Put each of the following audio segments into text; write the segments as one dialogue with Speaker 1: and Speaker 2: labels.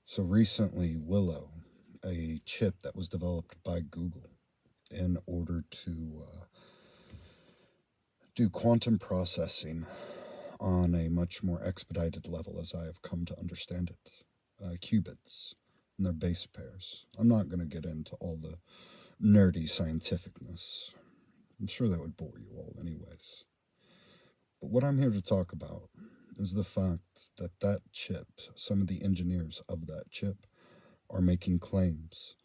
Speaker 1: So recently, Willow, a chip that was developed by Google in order to do quantum processing on a much more expedited level, as I have come to understand it, qubits and their base pairs. I'm not going to get into all the nerdy scientificness. I'm sure that would bore you all, anyways. But what I'm here to talk about is the fact that chip, some of the engineers of that chip, are making claims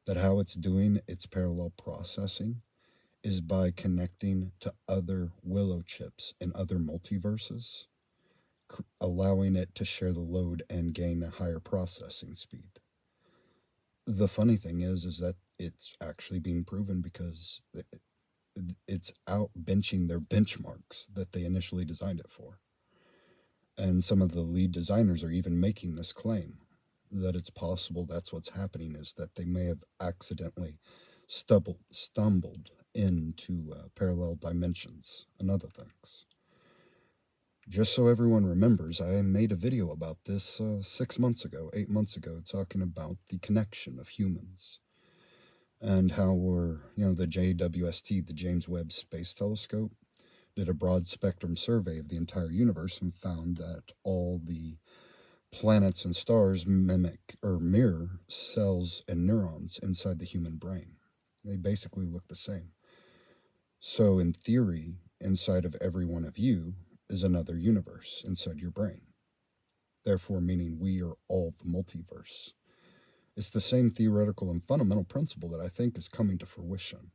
Speaker 1: that how it's doing its parallel processing is by connecting to other Willow chips in other multiverses, allowing it to share the load and gain a higher processing speed. The funny thing is that it's actually being proven because it's out benching their benchmarks that they initially designed it for. And some of the lead designers are even making this claim that it's possible that's what's happening, is that they may have accidentally stumbled into parallel dimensions and other things. Just so everyone remembers, I made a video about this 6 months ago, 8 months ago, talking about the connection of humans and how the JWST, the James Webb Space Telescope, did a broad spectrum survey of the entire universe and found that all the planets and stars mimic or mirror cells and neurons inside the human brain. They basically look the same. So, in theory, inside of every one of you is another universe inside your brain. Therefore, meaning we are all the multiverse. It's the same theoretical and fundamental principle that I think is coming to fruition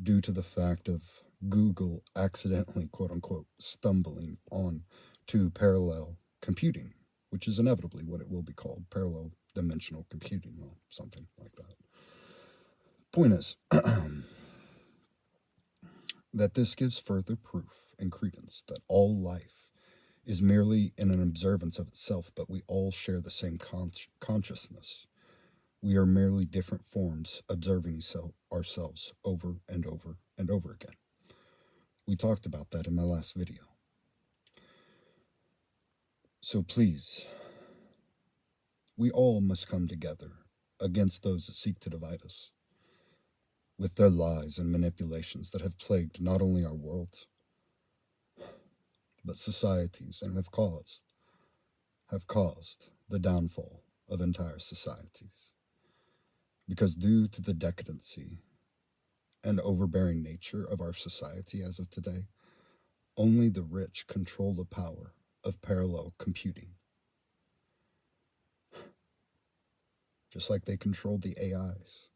Speaker 1: due to the fact of Google accidentally, quote unquote, stumbling on to parallel computing, which is inevitably what it will be called, parallel dimensional computing, or something like that. Point is that this gives further proof and credence that all life is merely in an observance of itself, but we all share the same consciousness. We are merely different forms observing ourselves over and over and over again. We talked about that in my last video. So please, we all must come together against those that seek to divide us with their lies and manipulations that have plagued not only our world, but societies, and have caused the downfall of entire societies. Because due to the decadency and overbearing nature of our society as of today, only the rich control the power of parallel computing. Just like they control the AIs.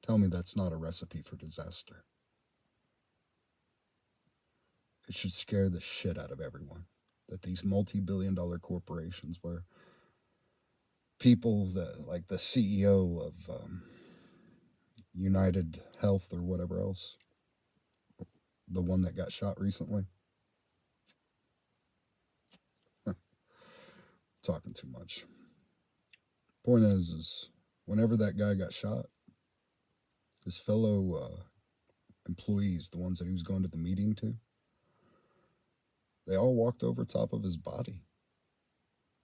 Speaker 1: Tell me that's not a recipe for disaster. It should scare the shit out of everyone that these multi-billion-dollar corporations, where people that, like the CEO of United Health or whatever else, the one that got shot recently, talking too much. Point is whenever that guy got shot, his fellow employees, the ones that he was going to the meeting to, they all walked over top of his body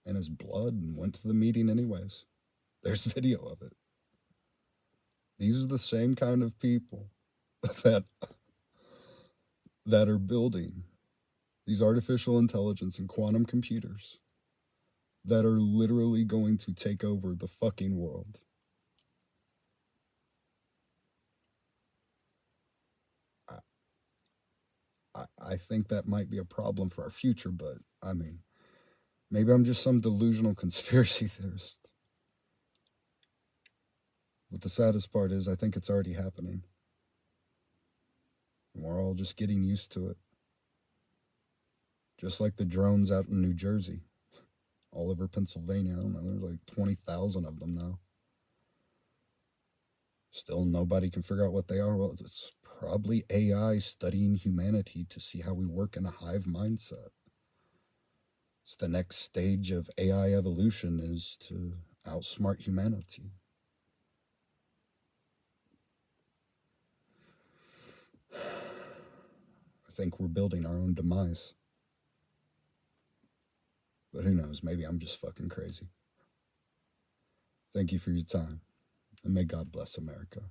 Speaker 1: and his blood and went to the meeting anyways. There's video of it. These are the same kind of people that are building these artificial intelligence and quantum computers that are literally going to take over the fucking world. I think that might be a problem for our future, but I mean, maybe I'm just some delusional conspiracy theorist. But the saddest part is I think it's already happening. And we're all just getting used to it. Just like the drones out in New Jersey, all over Pennsylvania. I don't know, there's like 20,000 of them now. Still nobody can figure out what they are. Well, it's probably AI studying humanity to see how we work in a hive mindset. It's the next stage of AI evolution, is to outsmart humanity. think we're building our own demise. But who knows? Maybe I'm just fucking crazy. Thank you for your time, and may God bless America.